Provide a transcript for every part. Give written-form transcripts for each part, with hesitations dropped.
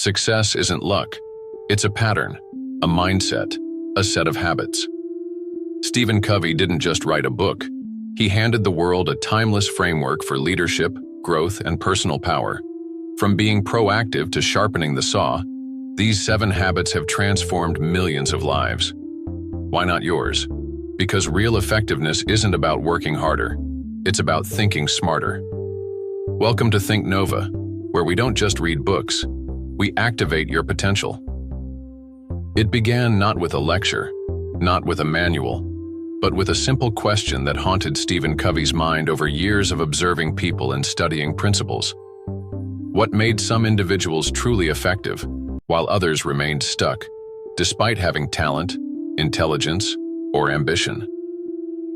Success isn't luck. It's a pattern, a mindset, a set of habits. Stephen Covey didn't just write a book. He handed the world a timeless framework for leadership, growth, and personal power. From being proactive to sharpening the saw, these 7 habits have transformed millions of lives. Why not yours? Because real effectiveness isn't about working harder. It's about thinking smarter. Welcome to Thinknova, where we don't just read books, we activate your potential. It began not with a lecture, not with a manual, but with a simple question that haunted Stephen Covey's mind over years of observing people and studying principles. What made some individuals truly effective, while others remained stuck, despite having talent, intelligence, or ambition?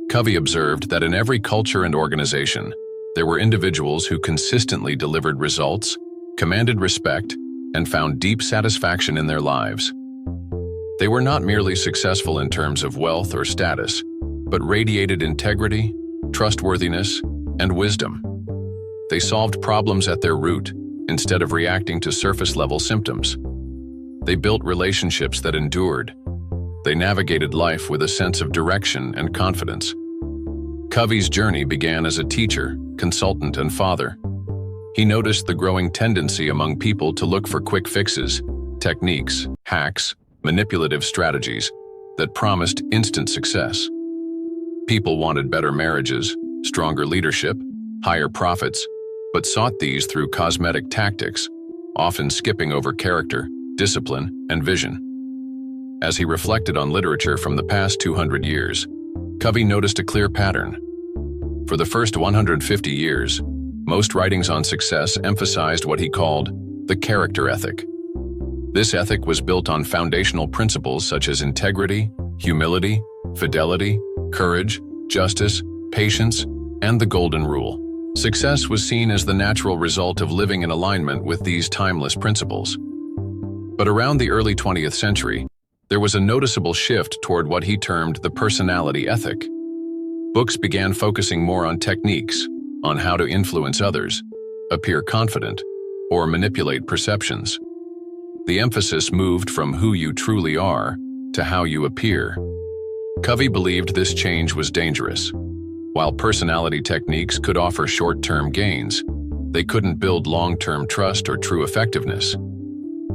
Covey observed that in every culture and organization, there were individuals who consistently delivered results, commanded respect, and found deep satisfaction in their lives. They were not merely successful in terms of wealth or status, but radiated integrity, trustworthiness, and wisdom. They solved problems at their root, instead of reacting to surface-level symptoms. They built relationships that endured. They navigated life with a sense of direction and confidence. Covey's journey began as a teacher, consultant, and father. He noticed the growing tendency among people to look for quick fixes, techniques, hacks, manipulative strategies that promised instant success. People wanted better marriages, stronger leadership, higher profits, but sought these through cosmetic tactics, often skipping over character, discipline, and vision. As he reflected on literature from the past 200 years, Covey noticed a clear pattern. For the first 150 years, most writings on success emphasized what he called the character ethic. This ethic was built on foundational principles such as integrity, humility, fidelity, courage, justice, patience, and the golden rule. Success was seen as the natural result of living in alignment with these timeless principles. But around the early 20th century, there was a noticeable shift toward what he termed the personality ethic. Books began focusing more on techniques, on how to influence others, appear confident, or manipulate perceptions. The emphasis moved from who you truly are to how you appear. Covey believed this change was dangerous. While personality techniques could offer short-term gains, they couldn't build long-term trust or true effectiveness.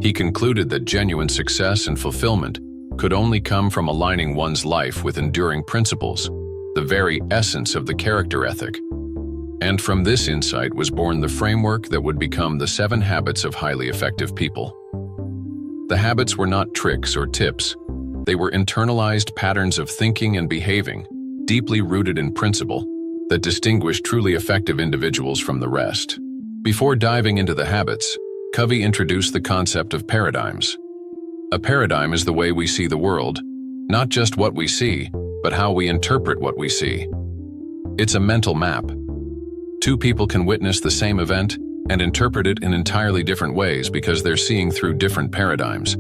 He concluded that genuine success and fulfillment could only come from aligning one's life with enduring principles, the very essence of the character ethic. And from this insight was born the framework that would become the 7 habits of highly effective people. The habits were not tricks or tips. They were internalized patterns of thinking and behaving, deeply rooted in principle, that distinguish truly effective individuals from the rest. Before diving into the habits, Covey introduced the concept of paradigms. A paradigm is the way we see the world, not just what we see, but how we interpret what we see. It's a mental map. 2 people can witness the same event and interpret it in entirely different ways because they're seeing through different paradigms.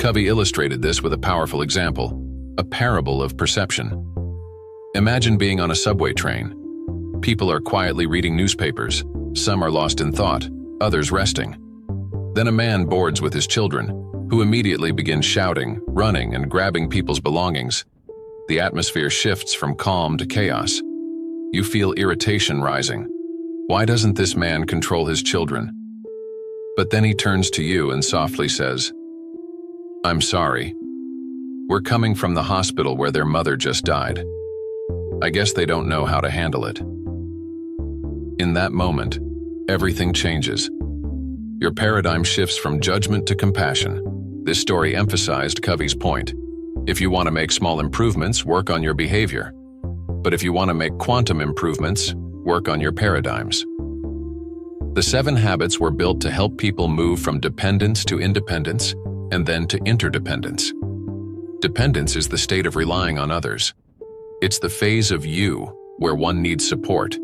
Covey illustrated this with a powerful example, a parable of perception. Imagine being on a subway train. People are quietly reading newspapers. Some are lost in thought, others resting. Then a man boards with his children, who immediately begin shouting, running, and grabbing people's belongings. The atmosphere shifts from calm to chaos. You feel irritation rising. Why doesn't this man control his children? But then he turns to you and softly says, "I'm sorry. We're coming from the hospital where their mother just died. I guess they don't know how to handle it." In that moment, everything changes. Your paradigm shifts from judgment to compassion. This story emphasized Covey's point. If you want to make small improvements, work on your behavior. But if you want to make quantum improvements, work on your paradigms. The 7 habits were built to help people move from dependence to independence, and then to interdependence. Dependence is the state of relying on others. It's the phase of you where one needs support.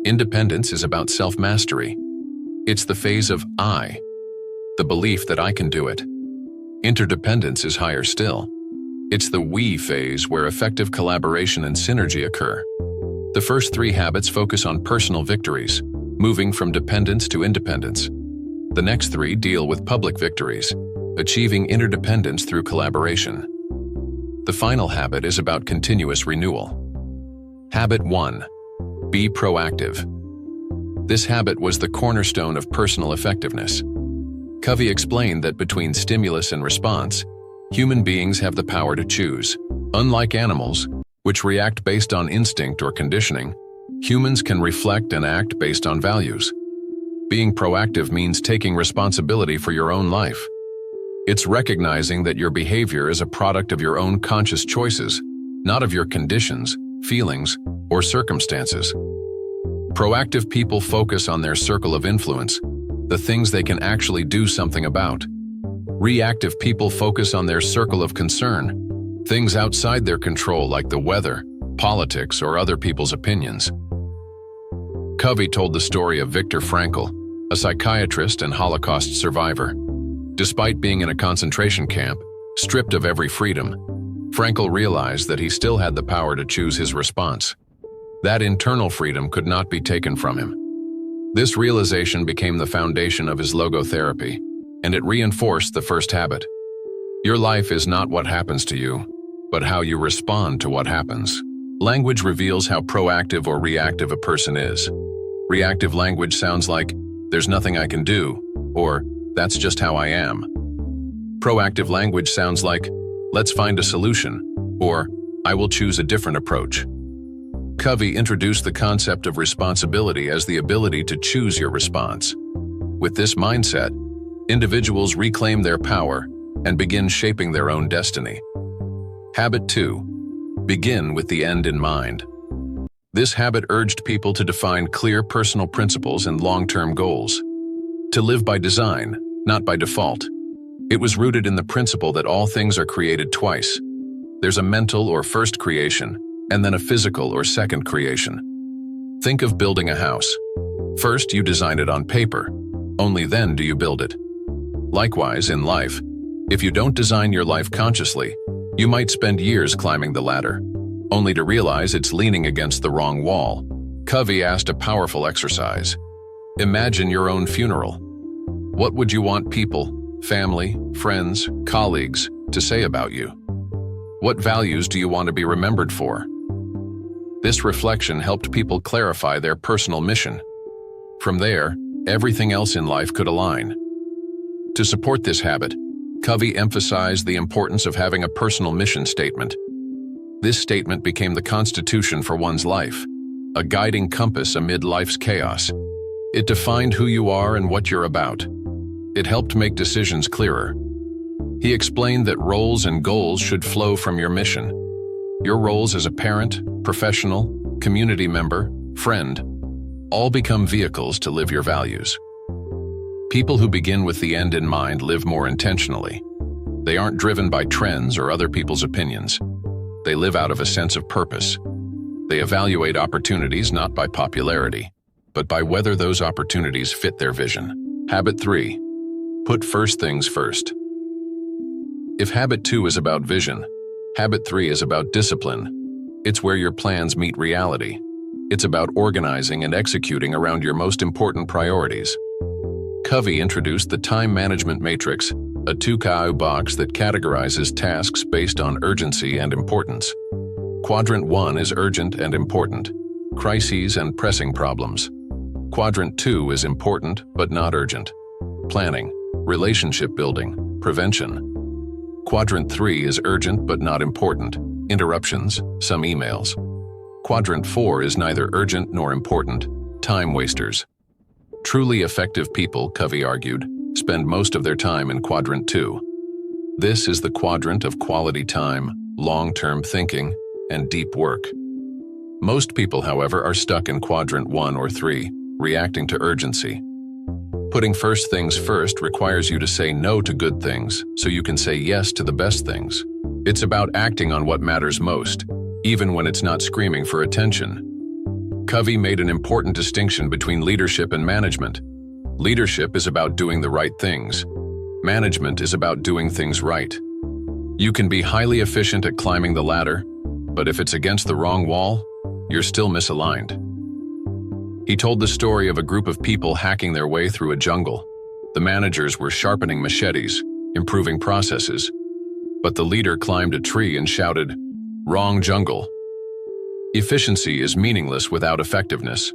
Independence is about self-mastery. It's the phase of I, the belief that I can do it. Interdependence is higher still. It's the we phase where effective collaboration and synergy occur. The first 3 habits focus on personal victories, moving from dependence to independence. The next three deal with public victories, achieving interdependence through collaboration. The final habit is about continuous renewal. Habit 1. Be proactive. This habit was the cornerstone of personal effectiveness. Covey explained that between stimulus and response, human beings have the power to choose. Unlike animals, which react based on instinct or conditioning, humans can reflect and act based on values. Being proactive means taking responsibility for your own life. It's recognizing that your behavior is a product of your own conscious choices, not of your conditions, feelings, or circumstances. Proactive people focus on their circle of influence, the things they can actually do something about. Reactive people focus on their circle of concern, things outside their control like the weather, politics, or other people's opinions. Covey told the story of Viktor Frankl, a psychiatrist and Holocaust survivor. Despite being in a concentration camp, stripped of every freedom, Frankl realized that he still had the power to choose his response. That internal freedom could not be taken from him. This realization became the foundation of his logotherapy, and it reinforced the first habit. Your life is not what happens to you, but how you respond to what happens. Language reveals how proactive or reactive a person is. Reactive language sounds like, "There's nothing I can do," or "That's just how I am." Proactive language sounds like, "Let's find a solution," or "I will choose a different approach." Covey introduced the concept of responsibility as the ability to choose your response. With this mindset, individuals reclaim their power and begin shaping their own destiny. Habit 2. Begin with the end in mind. This habit urged people to define clear personal principles and long-term goals. To live by design, not by default. It was rooted in the principle that all things are created twice. There's a mental or first creation, and then a physical or second creation. Think of building a house. First, you design it on paper. Only then do you build it. Likewise, in life, if you don't design your life consciously, you might spend years climbing the ladder, only to realize it's leaning against the wrong wall. Covey asked a powerful exercise. Imagine your own funeral. What would you want people, family, friends, colleagues, to say about you? What values do you want to be remembered for? This reflection helped people clarify their personal mission. From there, everything else in life could align. To support this habit, Covey emphasized the importance of having a personal mission statement. This statement became the constitution for one's life, a guiding compass amid life's chaos. It defined who you are and what you're about. It helped make decisions clearer. He explained that roles and goals should flow from your mission. Your roles as a parent, professional, community member, friend, all become vehicles to live your values. People who begin with the end in mind live more intentionally. They aren't driven by trends or other people's opinions. They live out of a sense of purpose. They evaluate opportunities not by popularity, but by whether those opportunities fit their vision. Habit 3. Put first things first. If habit 2 is about vision, habit 3 is about discipline. It's where your plans meet reality. It's about organizing and executing around your most important priorities. Covey introduced the time management matrix, a 2-KAU box that categorizes tasks based on urgency and importance. Quadrant 1 is urgent and important, crises and pressing problems. Quadrant 2 is important but not urgent, planning, relationship building, prevention. Quadrant 3 is urgent but not important, interruptions, some emails. Quadrant 4 is neither urgent nor important, time wasters. Truly effective people, Covey argued, spend most of their time in Quadrant 2. This is the quadrant of quality time, long-term thinking, and deep work. Most people, however, are stuck in Quadrant 1 or 3, reacting to urgency. Putting first things first requires you to say no to good things so you can say yes to the best things. It's about acting on what matters most, even when it's not screaming for attention. Covey made an important distinction between leadership and management. Leadership is about doing the right things. Management is about doing things right. You can be highly efficient at climbing the ladder, but if it's against the wrong wall, you're still misaligned. He told the story of a group of people hacking their way through a jungle. The managers were sharpening machetes, improving processes. But the leader climbed a tree and shouted, "Wrong jungle." Efficiency is meaningless without effectiveness.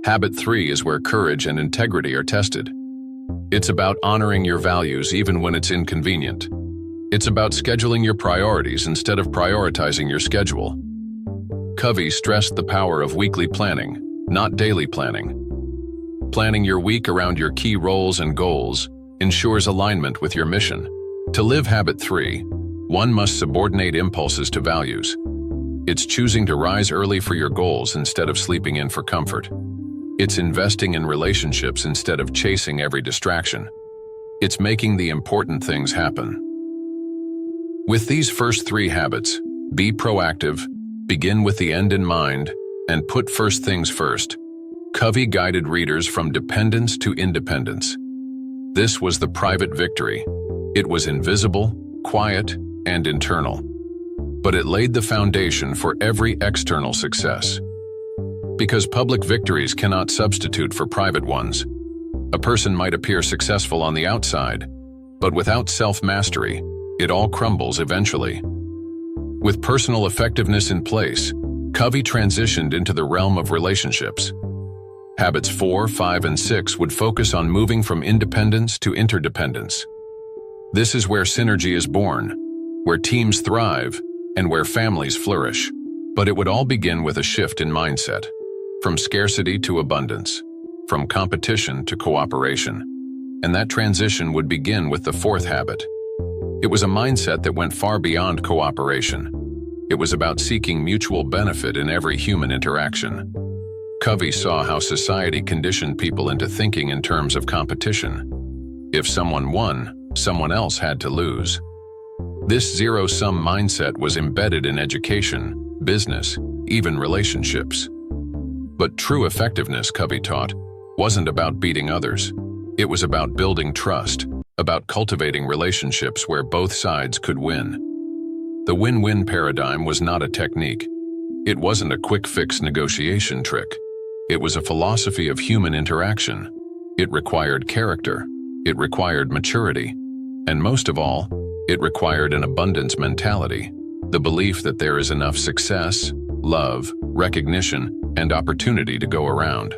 Habit 3 is where courage and integrity are tested. It's about honoring your values even when it's inconvenient. It's about scheduling your priorities instead of prioritizing your schedule. Covey stressed the power of weekly planning, not daily planning. Planning your week around your key roles and goals ensures alignment with your mission. To live Habit 3, one must subordinate impulses to values. It's choosing to rise early for your goals instead of sleeping in for comfort. It's investing in relationships instead of chasing every distraction. It's making the important things happen. With these first 3 habits, be proactive, begin with the end in mind, and put first things first. Covey guided readers from dependence to independence. This was the private victory. It was invisible, quiet, and internal. But it laid the foundation for every external success. Because public victories cannot substitute for private ones. A person might appear successful on the outside, but without self-mastery, it all crumbles eventually. With personal effectiveness in place, Covey transitioned into the realm of relationships. Habits 4, 5, and 6 would focus on moving from independence to interdependence. This is where synergy is born, where teams thrive, and where families flourish. But it would all begin with a shift in mindset, from scarcity to abundance, from competition to cooperation. And that transition would begin with the 4th habit. It was a mindset that went far beyond cooperation. It was about seeking mutual benefit in every human interaction. Covey saw how society conditioned people into thinking in terms of competition. If someone won, someone else had to lose. This zero-sum mindset was embedded in education, business, even relationships. But true effectiveness, Covey taught, wasn't about beating others. It was about building trust, about cultivating relationships where both sides could win. The win-win paradigm was not a technique. It wasn't a quick-fix negotiation trick. It was a philosophy of human interaction. It required character. It required maturity. And most of all, it required an abundance mentality, the belief that there is enough success, love, recognition, and opportunity to go around.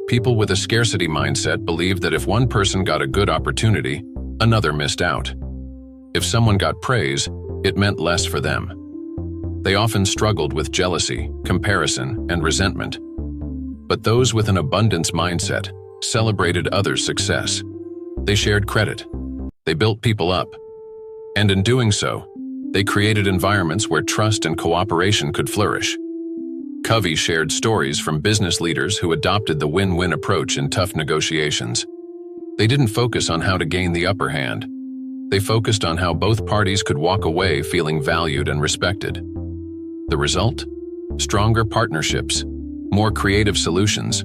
People with a scarcity mindset believed that if one person got a good opportunity, another missed out. If someone got praise, it meant less for them. They often struggled with jealousy, comparison, and resentment. But those with an abundance mindset celebrated others' success. They shared credit. They built people up. And in doing so, they created environments where trust and cooperation could flourish. Covey shared stories from business leaders who adopted the win-win approach in tough negotiations. They didn't focus on how to gain the upper hand. They focused on how both parties could walk away feeling valued and respected. The result? Stronger partnerships, more creative solutions,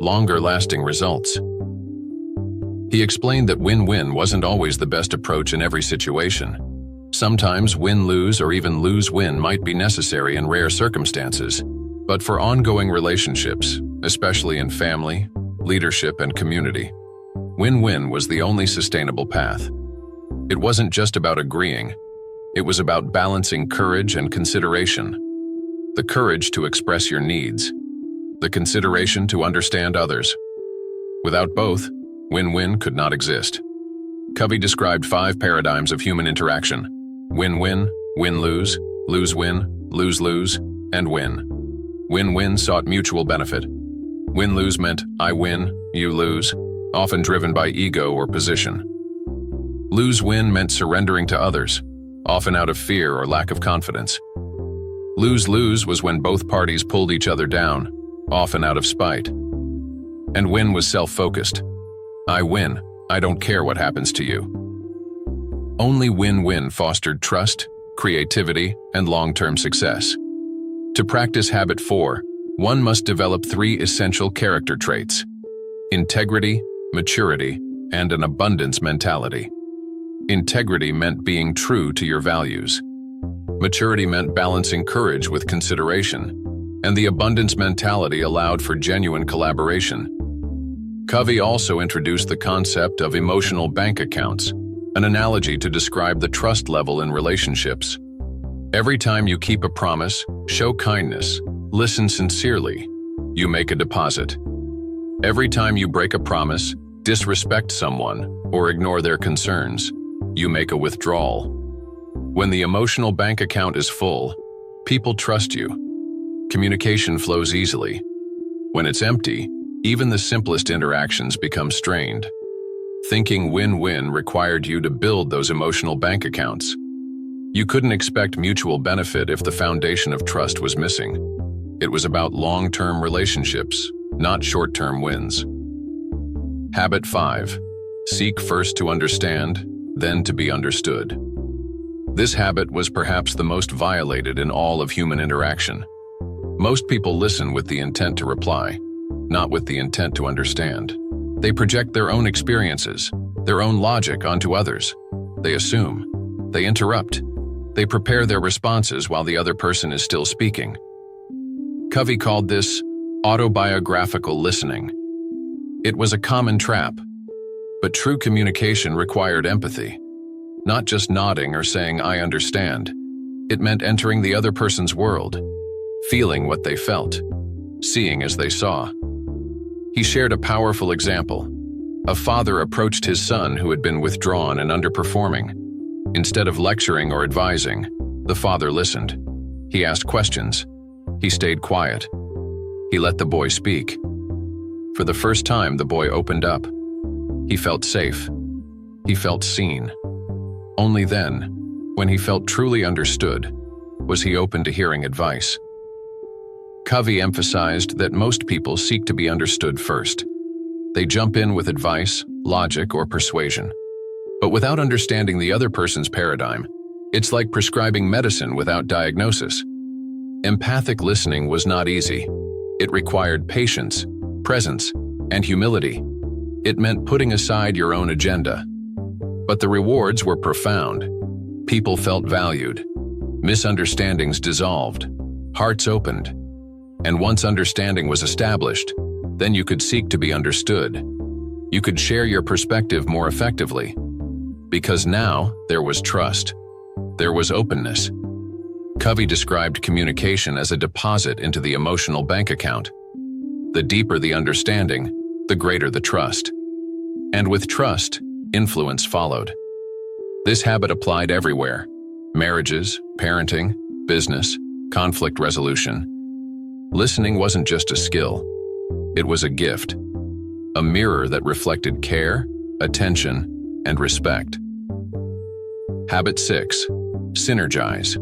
longer-lasting results. He explained that win-win wasn't always the best approach in every situation. Sometimes win-lose or even lose-win might be necessary in rare circumstances. But for ongoing relationships, especially in family, leadership, and community, win-win was the only sustainable path. It wasn't just about agreeing. It was about balancing courage and consideration. The courage to express your needs. The consideration to understand others. Without both, win-win could not exist. Covey described 5 paradigms of human interaction: win-win, win-lose, lose-win, lose-lose, and win. Win-win sought mutual benefit. Win-lose meant I win, you lose, often driven by ego or position. Lose-win meant surrendering to others, often out of fear or lack of confidence. Lose-lose was when both parties pulled each other down, often out of spite. And win was self-focused. I win, I don't care what happens to you. Only win-win fostered trust, creativity, and long-term success. To practice Habit 4, one must develop 3 essential character traits: integrity, maturity, and an abundance mentality. Integrity meant being true to your values. Maturity meant balancing courage with consideration, and the abundance mentality allowed for genuine collaboration. Covey also introduced the concept of emotional bank accounts, an analogy to describe the trust level in relationships. Every time you keep a promise, show kindness, listen sincerely, you make a deposit. Every time you break a promise, disrespect someone, or ignore their concerns, you make a withdrawal. When the emotional bank account is full, people trust you. Communication flows easily. When it's empty, even the simplest interactions become strained. Thinking win-win required you to build those emotional bank accounts. You couldn't expect mutual benefit if the foundation of trust was missing. It was about long-term relationships, not short-term wins. Habit 5. Seek first to understand, then to be understood. This habit was perhaps the most violated in all of human interaction. Most people listen with the intent to reply, not with the intent to understand. They project their own experiences, their own logic onto others. They assume. They interrupt. They prepare their responses while the other person is still speaking. Covey called this autobiographical listening. It was a common trap, but true communication required empathy. Not just nodding or saying, "I understand." It meant entering the other person's world, feeling what they felt, seeing as they saw. He shared a powerful example. A father approached his son who had been withdrawn and underperforming. Instead of lecturing or advising, the father listened. He asked questions. He stayed quiet. He let the boy speak. For the first time, the boy opened up. He felt safe. He felt seen. Only then, when he felt truly understood, was he open to hearing advice. Covey emphasized that most people seek to be understood first. They jump in with advice, logic, or persuasion. But without understanding the other person's paradigm, it's like prescribing medicine without diagnosis. Empathic listening was not easy. It required patience, presence, and humility. It meant putting aside your own agenda. But the rewards were profound. People felt valued. Misunderstandings dissolved. Hearts opened. And once understanding was established, then you could seek to be understood. You could share your perspective more effectively. Because now there was trust. There was openness. Covey described communication as a deposit into the emotional bank account. The deeper the understanding, the greater the trust. And with trust, influence followed. This habit applied everywhere: marriages, parenting, business, conflict resolution. Listening wasn't just a skill. It was a gift, a mirror that reflected care, attention, and respect. Habit 6. Synergize.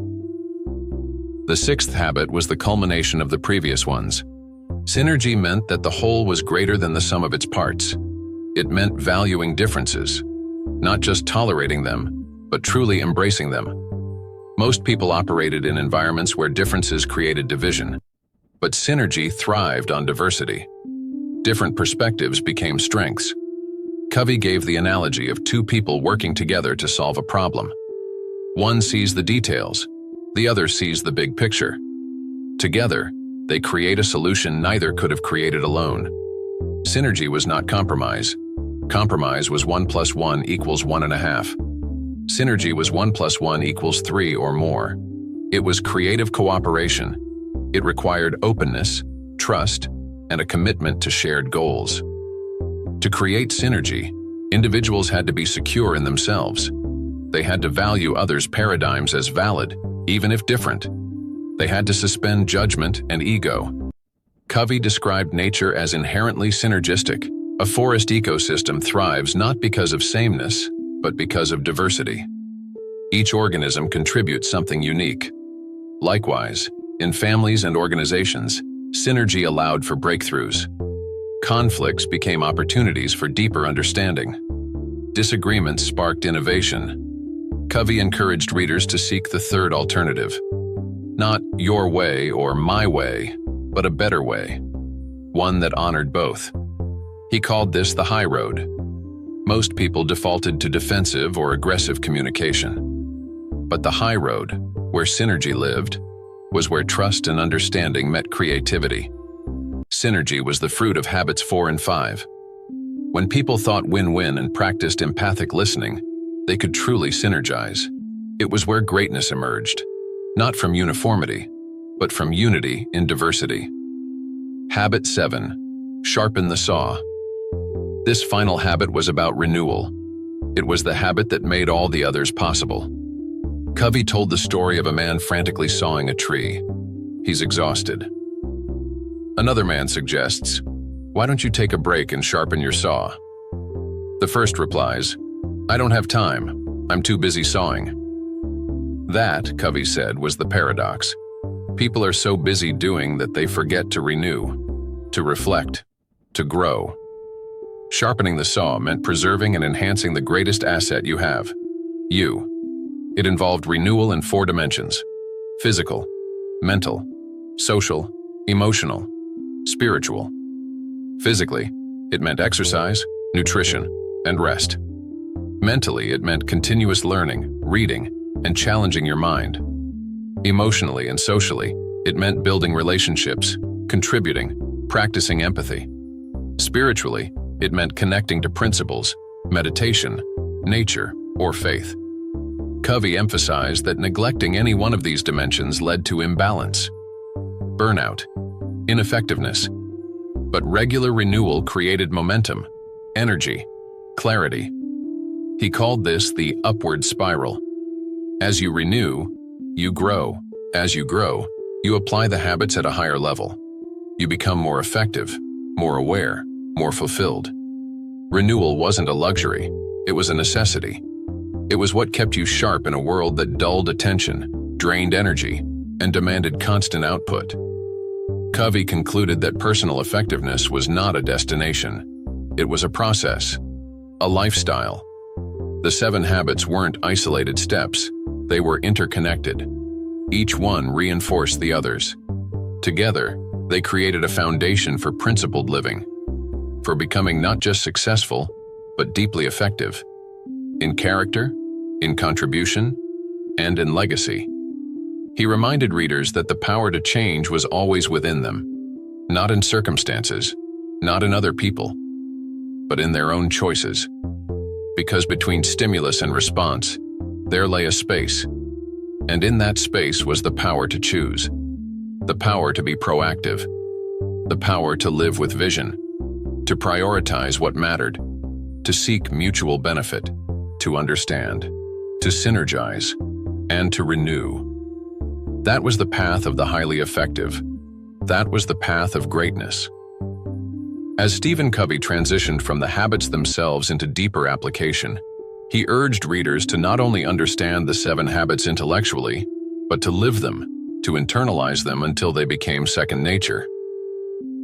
The sixth habit was the culmination of the previous ones. Synergy meant that the whole was greater than the sum of its parts. It meant valuing differences, not just tolerating them, but truly embracing them. Most people operated in environments where differences created division, but synergy thrived on diversity. Different perspectives became strengths. Covey gave the analogy of two people working together to solve a problem. One sees the details, the other sees the big picture. Together, they create a solution neither could have created alone. Synergy was not compromise. Compromise was 1 + 1 = 1.5. Synergy was 1 + 1 = 3 or more. It was creative cooperation. It required openness, trust, and a commitment to shared goals. To create synergy, individuals had to be secure in themselves. They had to value others' paradigms as valid, even if different. They had to suspend judgment and ego. Covey described nature as inherently synergistic. A forest ecosystem thrives not because of sameness, but because of diversity. Each organism contributes something unique. Likewise, in families and organizations, synergy allowed for breakthroughs. Conflicts became opportunities for deeper understanding. Disagreements sparked innovation. Covey encouraged readers to seek the third alternative. Not your way or my way, but a better way. One that honored both. He called this the high road. Most people defaulted to defensive or aggressive communication. But the high road, where synergy lived, was where trust and understanding met creativity. Synergy was the fruit of habits 4 and 5. When people thought win-win and practiced empathic listening, they could truly synergize. It was where greatness emerged, not from uniformity, but from unity in diversity. Habit 7. Sharpen the saw. This final habit was about renewal. It was the habit that made all the others possible. Covey told the story of a man frantically sawing a tree. He's exhausted. Another man suggests, "Why don't you take a break and sharpen your saw?" The first replies, "I don't have time. I'm too busy sawing." That, Covey said, was the paradox. People are so busy doing that they forget to renew, to reflect, to grow. Sharpening the saw meant preserving and enhancing the greatest asset you have, you. It involved renewal in 4 dimensions: physical, mental, social, emotional, spiritual. Physically, it meant exercise, nutrition, and rest. Mentally, it meant continuous learning, reading, and challenging your mind. Emotionally and socially, it meant building relationships, contributing, practicing empathy. Spiritually, it meant connecting to principles, meditation, nature, or faith. Covey emphasized that neglecting any one of these dimensions led to imbalance, burnout, ineffectiveness. But regular renewal created momentum, energy, clarity. He called this the upward spiral. As you renew, you grow. As you grow, you apply the habits at a higher level. You become more effective, more aware, more fulfilled. Renewal wasn't a luxury, it was a necessity. It was what kept you sharp in a world that dulled attention, drained energy, and demanded constant output. Covey concluded that personal effectiveness was not a destination. It was a process, a lifestyle. The 7 habits weren't isolated steps, they were interconnected. Each one reinforced the others. Together, they created a foundation for principled living, for becoming not just successful, but deeply effective. In character, in contribution, and in legacy. He reminded readers that the power to change was always within them, not in circumstances, not in other people, but in their own choices. Because between stimulus and response, there lay a space, and in that space was the power to choose, the power to be proactive, the power to live with vision, to prioritize what mattered, to seek mutual benefit, to understand, to synergize, and to renew. That was the path of the highly effective. That was the path of greatness. As Stephen Covey transitioned from the habits themselves into deeper application, he urged readers to not only understand the 7 habits intellectually, but to live them, to internalize them until they became second nature.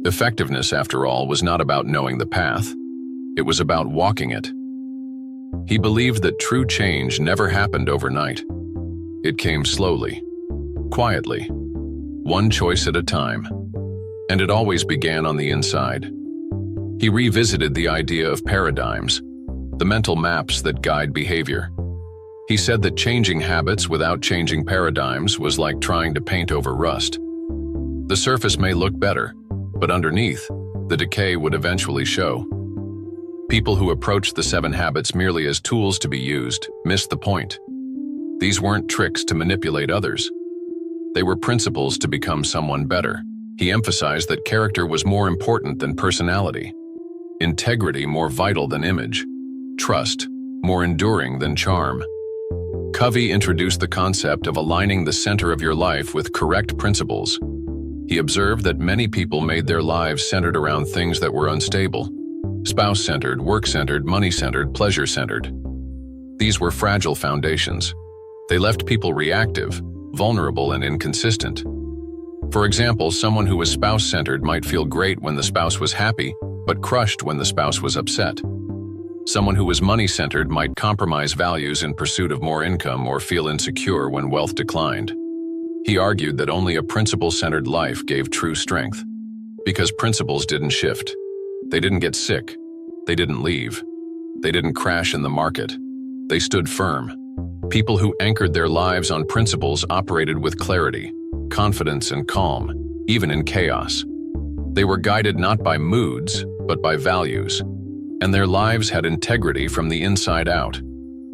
Effectiveness, after all, was not about knowing the path. It was about walking it. He believed that true change never happened overnight. It came slowly, quietly, one choice at a time, and it always began on the inside. He revisited the idea of paradigms, the mental maps that guide behavior. He said that changing habits without changing paradigms was like trying to paint over rust. The surface may look better, but underneath, the decay would eventually show. People who approached the 7 habits merely as tools to be used missed the point. These weren't tricks to manipulate others. They were principles to become someone better. He emphasized that character was more important than personality, integrity more vital than image, trust more enduring than charm. Covey introduced the concept of aligning the center of your life with correct principles. He observed that many people made their lives centered around things that were unstable: spouse-centered, work-centered, money-centered, pleasure-centered. These were fragile foundations. They left people reactive, vulnerable, and inconsistent. For example, someone who was spouse-centered might feel great when the spouse was happy, but crushed when the spouse was upset. Someone who was money-centered might compromise values in pursuit of more income or feel insecure when wealth declined. He argued that only a principle-centered life gave true strength, because principles didn't shift. They didn't get sick. They didn't leave. They didn't crash in the market. They stood firm. People who anchored their lives on principles operated with clarity, confidence, and calm, even in chaos. They were guided not by moods, but by values. and their lives had integrity from the inside out.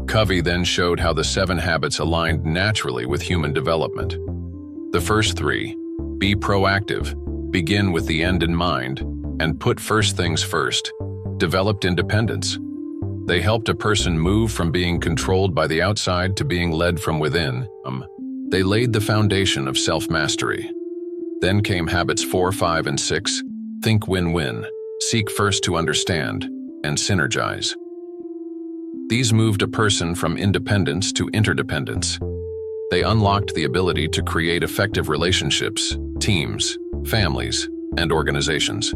Covey then showed how the 7 habits aligned naturally with human development. The first 3, be proactive, begin with the end in mind, and put first things first, developed independence. They helped a person move from being controlled by the outside to being led from within. They laid the foundation of self-mastery. Then came habits 4, 5, and 6, think win-win, seek first to understand, and synergize. These moved a person from independence to interdependence. They unlocked the ability to create effective relationships, teams, families, and organizations.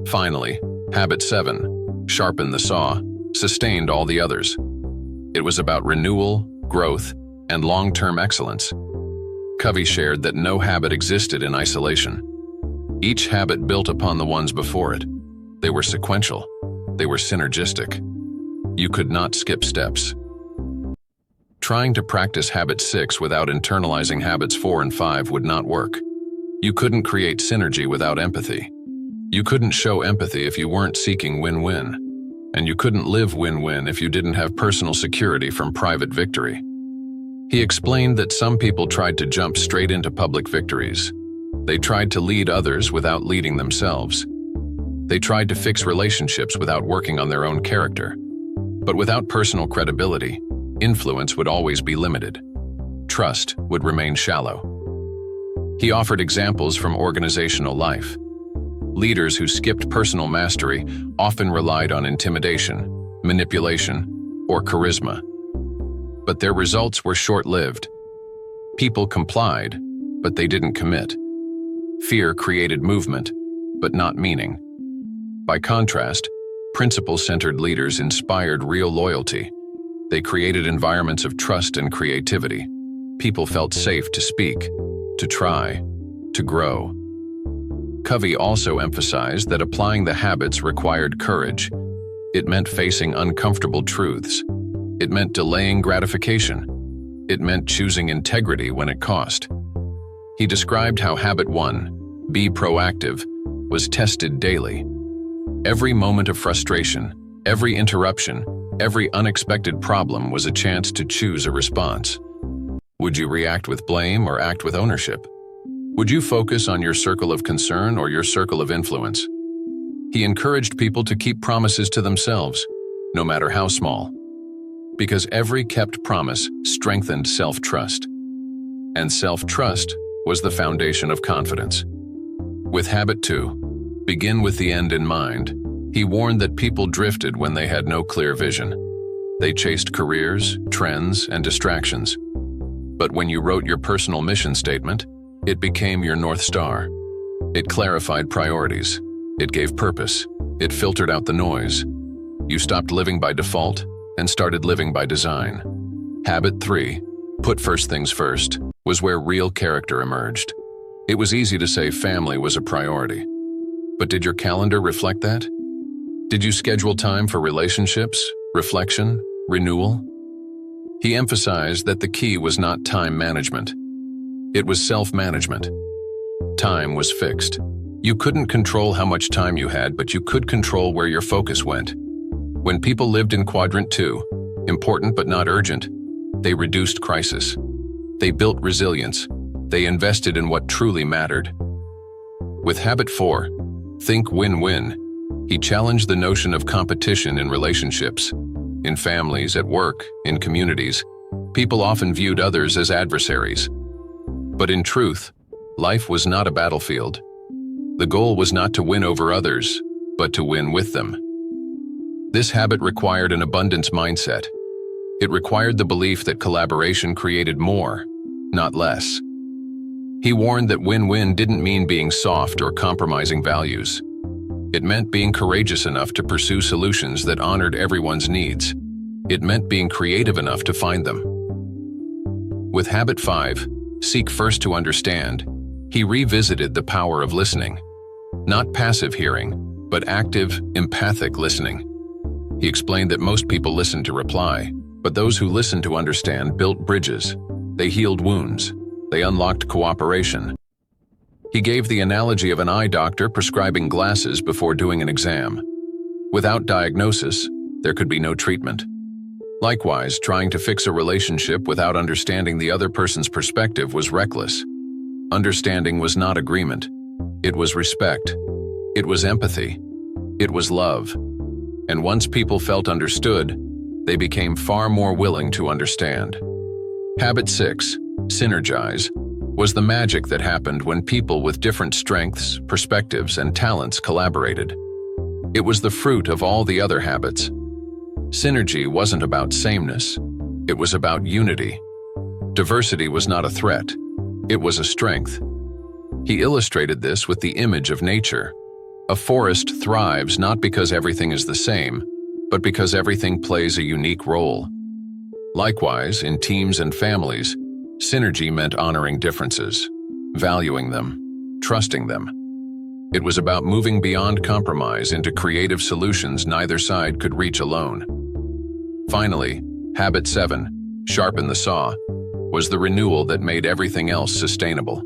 Finally, habit 7, sharpen the saw, sustained all the others. It was about renewal, growth, and long-term excellence. Covey shared that no habit existed in isolation. Each habit built upon the ones before it. They were sequential. They were synergistic. You could not skip steps. Trying to practice habit 6 without internalizing habits 4 and 5 would not work. You couldn't create synergy without empathy. You couldn't show empathy if you weren't seeking win-win. And you couldn't live win-win if you didn't have personal security from private victory. He explained that some people tried to jump straight into public victories. They tried to lead others without leading themselves. They tried to fix relationships without working on their own character. But without personal credibility, influence would always be limited. Trust would remain shallow. He offered examples from organizational life. Leaders who skipped personal mastery often relied on intimidation, manipulation, or charisma. But their results were short-lived. People complied, but they didn't commit. Fear created movement, but not meaning. By contrast, principle-centered leaders inspired real loyalty. They created environments of trust and creativity. People felt safe to speak, to try, to grow. Covey also emphasized that applying the habits required courage. It meant facing uncomfortable truths. It meant delaying gratification. It meant choosing integrity when it cost. He described how habit 1, be proactive, was tested daily. Every moment of frustration, every interruption, every unexpected problem was a chance to choose a response. Would you react with blame or act with ownership? Would you focus on your circle of concern or your circle of influence? He encouraged people to keep promises to themselves, no matter how small, because every kept promise strengthened self-trust. And self-trust was the foundation of confidence. With habit 2, begin with the end in mind, he warned that people drifted when they had no clear vision. They chased careers, trends, and distractions. But when you wrote your personal mission statement, it became your North Star. It clarified priorities. It gave purpose. It filtered out the noise. You stopped living by default and started living by design. Habit 3, put first things first, was where real character emerged. It was easy to say family was a priority. But did your calendar reflect that? Did you schedule time for relationships, reflection, renewal? He emphasized that the key was not time management. It was self-management. Time was fixed. You couldn't control how much time you had, but you could control where your focus went. When people lived in quadrant 2, important but not urgent, they reduced crisis. They built resilience. They invested in what truly mattered. With habit 4, think win-win, he challenged the notion of competition in relationships. In families, at work, in communities, people often viewed others as adversaries. But in truth, life was not a battlefield. The goal was not to win over others, but to win with them. This habit required an abundance mindset. It required the belief that collaboration created more, not less. He warned that win-win didn't mean being soft or compromising values. It meant being courageous enough to pursue solutions that honored everyone's needs. It meant being creative enough to find them. With habit 5, seek first to understand, he revisited the power of listening. Not passive hearing, but active, empathic listening. He explained that most people listen to reply, but those who listened to understand built bridges. They healed wounds. They unlocked cooperation. He gave the analogy of an eye doctor prescribing glasses before doing an exam. Without diagnosis, there could be no treatment. Likewise, trying to fix a relationship without understanding the other person's perspective was reckless. Understanding was not agreement. It was respect. It was empathy. It was love. And once people felt understood, they became far more willing to understand. Habit 6, Synergize, was the magic that happened when people with different strengths, perspectives, and talents collaborated. It was the fruit of all the other habits. Synergy wasn't about sameness. It was about unity. Diversity was not a threat. It was a strength. He illustrated this with the image of nature. A forest thrives not because everything is the same, but because everything plays a unique role. Likewise, in teams and families, synergy meant honoring differences, valuing them, trusting them. It was about moving beyond compromise into creative solutions neither side could reach alone. Finally, Habit 7, Sharpen the Saw, was the renewal that made everything else sustainable.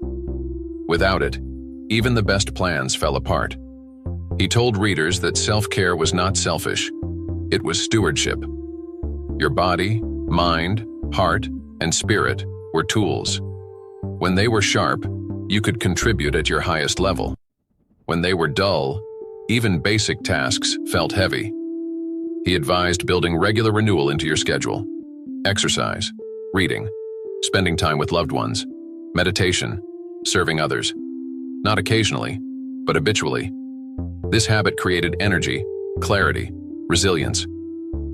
Without it, even the best plans fell apart. He told readers that self-care was not selfish, it was stewardship. Your body, mind, heart, and spirit were tools. When they were sharp, you could contribute at your highest level. When they were dull, even basic tasks felt heavy. He advised building regular renewal into your schedule. Exercise, reading, spending time with loved ones, meditation, serving others. Not occasionally, but habitually. This habit created energy, clarity, resilience.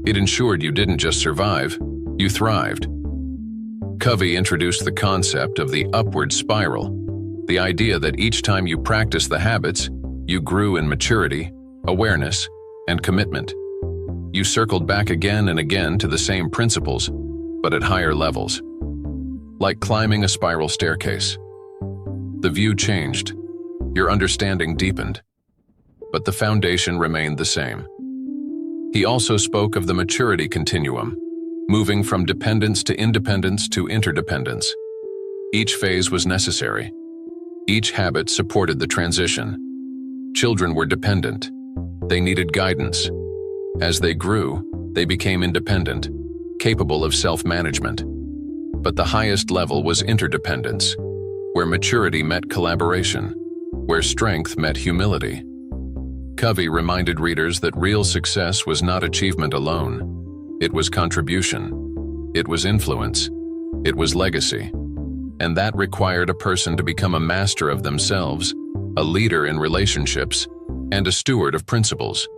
It ensured you didn't just survive, you thrived. Covey introduced the concept of the upward spiral, the idea that each time you practice the habits, you grew in maturity, awareness, and commitment. You circled back again and again to the same principles, but at higher levels. Like climbing a spiral staircase. The view changed, your understanding deepened, but the foundation remained the same. He also spoke of the maturity continuum, moving from dependence to independence to interdependence. Each phase was necessary. Each habit supported the transition. Children were dependent. They needed guidance. As they grew, they became independent, capable of self-management. But the highest level was interdependence, where maturity met collaboration, where strength met humility. Covey reminded readers that real success was not achievement alone. It was contribution. It was influence. It was legacy. And that required a person to become a master of themselves, a leader in relationships, and a steward of principles.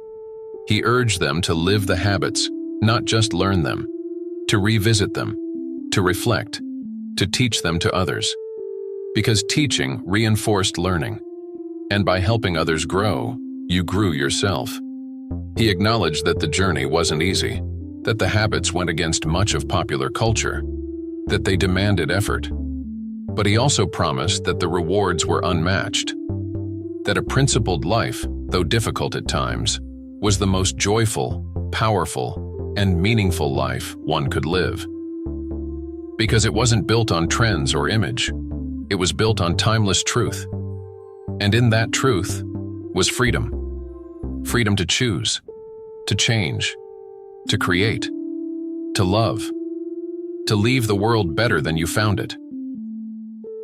He urged them to live the habits, not just learn them, to revisit them, to reflect, to teach them to others. Because teaching reinforced learning, and by helping others grow, you grew yourself. He acknowledged that the journey wasn't easy, that the habits went against much of popular culture, that they demanded effort. But he also promised that the rewards were unmatched, that a principled life, though difficult at times, was the most joyful, powerful, and meaningful life one could live. Because it wasn't built on trends or image, it was built on timeless truth. And in that truth was freedom. Freedom to choose, to change, to create, to love, to leave the world better than you found it.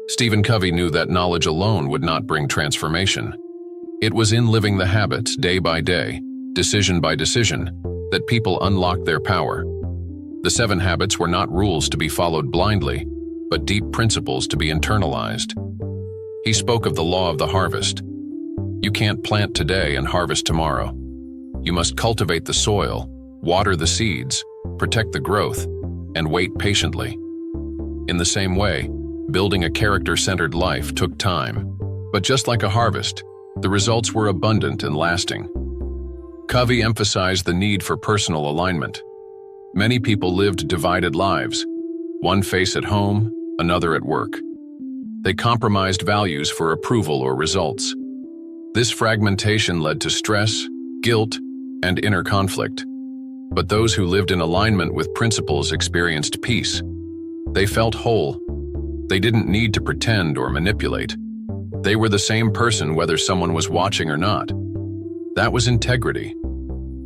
Stephen Covey knew that knowledge alone would not bring transformation. It was in living the habits day by day, decision by decision, that people unlocked their power. The 7 habits were not rules to be followed blindly, but deep principles to be internalized. He spoke of the law of the harvest. You can't plant today and harvest tomorrow. You must cultivate the soil, water the seeds, protect the growth, and wait patiently. In the same way, building a character-centered life took time, but just like a harvest, the results were abundant and lasting. Covey emphasized the need for personal alignment. Many people lived divided lives, one face at home, another at work. They compromised values for approval or results. This fragmentation led to stress, guilt, and inner conflict. But those who lived in alignment with principles experienced peace. They felt whole. They didn't need to pretend or manipulate. They were the same person whether someone was watching or not. That was integrity.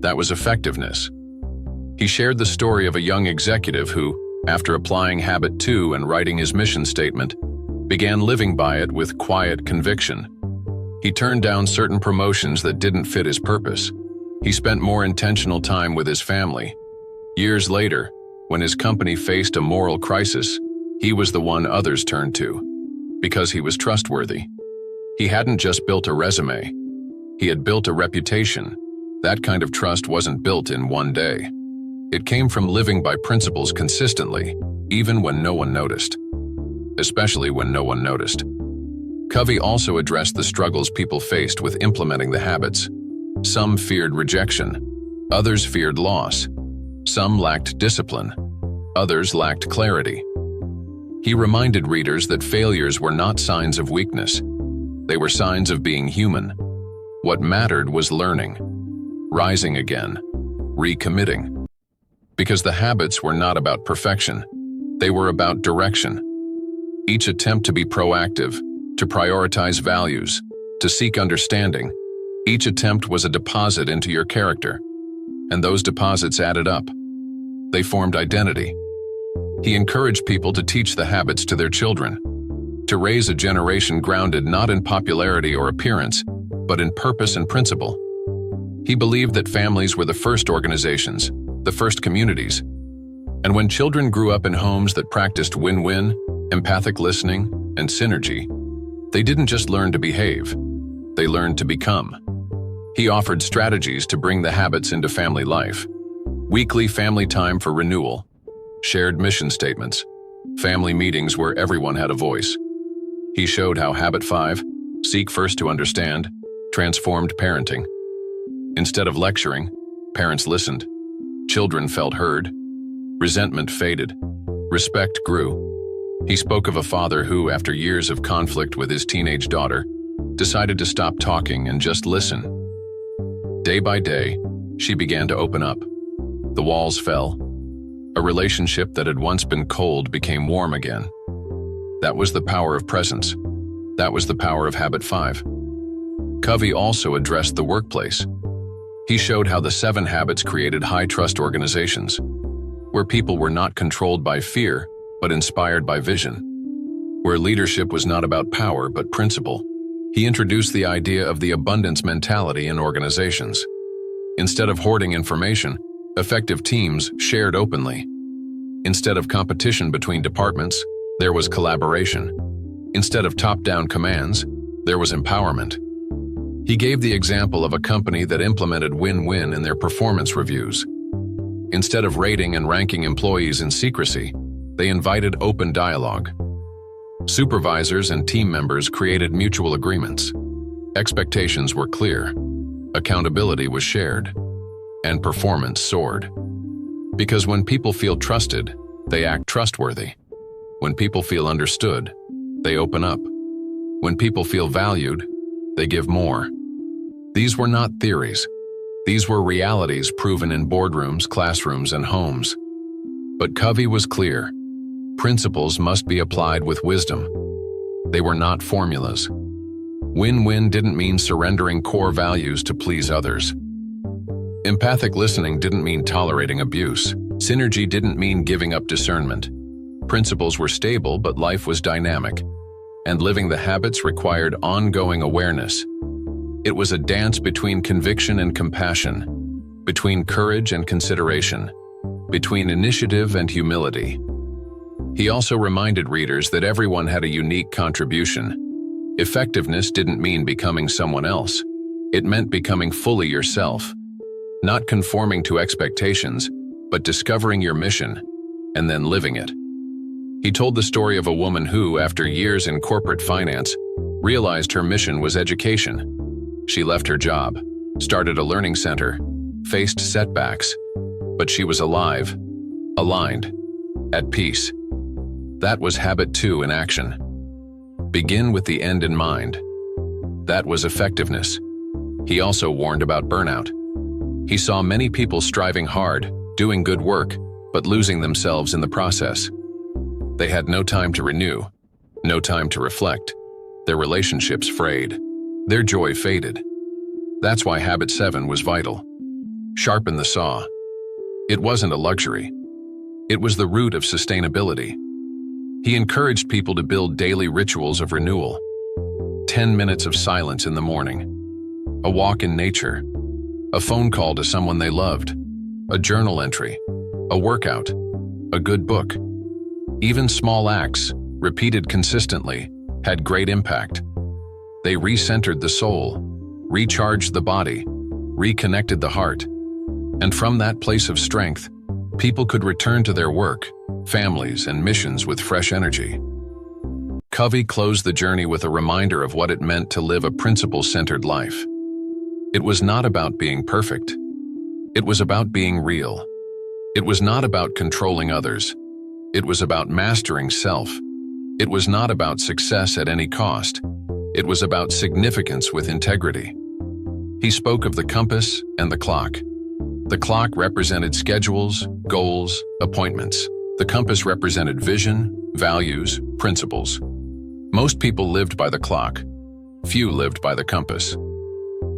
That was effectiveness. He shared the story of a young executive who, after applying Habit 2 and writing his mission statement, began living by it with quiet conviction. He turned down certain promotions that didn't fit his purpose. He spent more intentional time with his family. Years later, when his company faced a moral crisis, he was the one others turned to, because he was trustworthy. He hadn't just built a resume. He had built a reputation. That kind of trust wasn't built in one day. It came from living by principles consistently, even when no one noticed. Especially when no one noticed. Covey also addressed the struggles people faced with implementing the habits. Some feared rejection. Others feared loss. Some lacked discipline. Others lacked clarity. He reminded readers that failures were not signs of weakness. They were signs of being human. What mattered was learning, rising again, recommitting. Because the habits were not about perfection. They were about direction. Each attempt to be proactive, to prioritize values, to seek understanding, each attempt was a deposit into your character. And those deposits added up. They formed identity. He encouraged people to teach the habits to their children, to raise a generation grounded not in popularity or appearance, but in purpose and principle. He believed that families were the first organizations, the first communities. And when children grew up in homes that practiced win-win, empathic listening, and synergy, they didn't just learn to behave, they learned to become. He offered strategies to bring the habits into family life. Weekly family time for renewal, shared mission statements, family meetings where everyone had a voice. He showed how Habit 5, seek first to understand, transformed parenting. Instead of lecturing, parents listened. Children felt heard. Resentment faded. Respect grew. He spoke of a father who, after years of conflict with his teenage daughter, decided to stop talking and just listen. Day by day, she began to open up. The walls fell. A relationship that had once been cold became warm again. That was the power of presence. That was the power of Habit 5. Covey also addressed the workplace. He showed how the 7 habits created high-trust organizations, where people were not controlled by fear, but inspired by vision, where leadership was not about power but principle. He introduced the idea of the abundance mentality in organizations. Instead of hoarding information, effective teams shared openly. Instead of competition between departments, there was collaboration. Instead of top-down commands, there was empowerment. He gave the example of a company that implemented win-win in their performance reviews. Instead of rating and ranking employees in secrecy, they invited open dialogue. Supervisors and team members created mutual agreements. Expectations were clear. Accountability was shared. And performance soared. Because when people feel trusted, they act trustworthy. When people feel understood, they open up. When people feel valued, they give more. These were not theories. These were realities proven in boardrooms, classrooms, and homes. But Covey was clear. Principles must be applied with wisdom. They were not formulas. Win-win didn't mean surrendering core values to please others. Empathic listening didn't mean tolerating abuse. Synergy didn't mean giving up discernment. Principles were stable, but life was dynamic. And living the habits required ongoing awareness. It was a dance between conviction and compassion, between courage and consideration, between initiative and humility. He also reminded readers that everyone had a unique contribution. Effectiveness didn't mean becoming someone else. It meant becoming fully yourself. Not conforming to expectations, but discovering your mission and then living it. He told the story of a woman who, after years in corporate finance, realized her mission was education. She left her job, started a learning center, faced setbacks, but she was alive, aligned, at peace. That was Habit 2 in action. Begin with the end in mind. That was effectiveness. He also warned about burnout. He saw many people striving hard, doing good work, but losing themselves in the process. They had no time to renew, no time to reflect. Their relationships frayed. Their joy faded. That's why Habit 7 was vital. Sharpen the saw. It wasn't a luxury. It was the root of sustainability. He encouraged people to build daily rituals of renewal. 10 minutes of silence in the morning. A walk in nature. A phone call to someone they loved. A journal entry. A workout. A good book. Even small acts, repeated consistently, had great impact. They recentered the soul, recharged the body, reconnected the heart. And from that place of strength, people could return to their work, families, and missions with fresh energy. Covey closed the journey with a reminder of what it meant to live a principle-centered life. It was not about being perfect. It was about being real. It was not about controlling others. It was about mastering self. It was not about success at any cost. It was about significance with integrity. He spoke of the compass and the clock. The clock represented schedules, goals, appointments. The compass represented vision, values, principles. Most people lived by the clock. Few lived by the compass.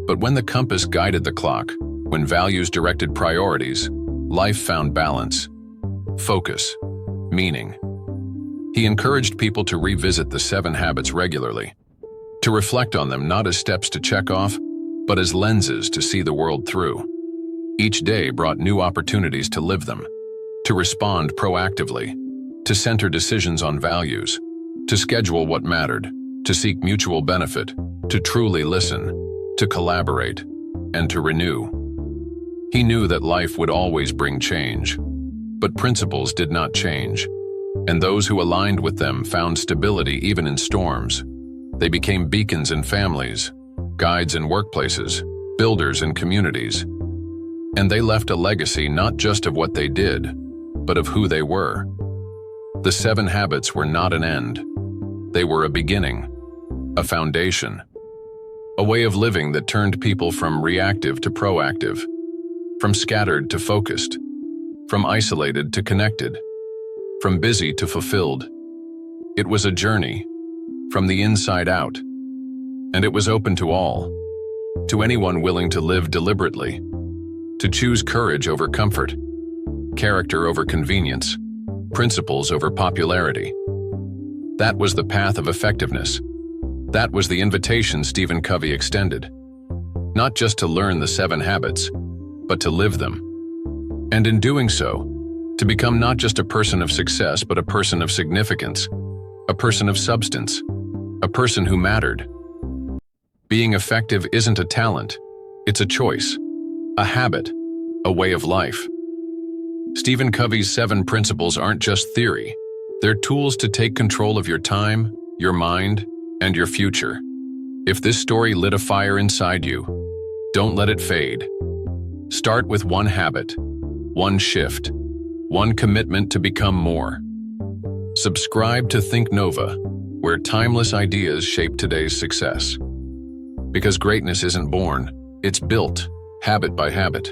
But when the compass guided the clock, when values directed priorities, life found balance, focus, meaning. He encouraged people to revisit the 7 habits regularly, to reflect on them not as steps to check off, but as lenses to see the world through. Each day brought new opportunities to live them, to respond proactively, to center decisions on values, to schedule what mattered, to seek mutual benefit, to truly listen, to collaborate, and to renew. He knew that life would always bring change, but principles did not change, and those who aligned with them found stability even in storms. They became beacons in families, guides in workplaces, builders in communities. And they left a legacy not just of what they did, but of who they were. The 7 habits were not an end. They were a beginning, a foundation, a way of living that turned people from reactive to proactive, from scattered to focused, from isolated to connected, from busy to fulfilled. It was a journey, from the inside out, and it was open to all, to anyone willing to live deliberately, to choose courage over comfort, character over convenience, principles over popularity. That was the path of effectiveness. That was the invitation Stephen Covey extended. Not just to learn the 7 habits, but to live them. And in doing so, to become not just a person of success, but a person of significance, a person of substance, a person who mattered. Being effective isn't a talent, it's a choice, a habit, a way of life. Stephen Covey's 7 principles aren't just theory. They're tools to take control of your time, your mind, and your future. If this story lit a fire inside you, don't let it fade. Start with 1 habit, 1 shift, 1 commitment to become more. Subscribe to Thinknova, where timeless ideas shape today's success. Because greatness isn't born, it's built, habit by habit.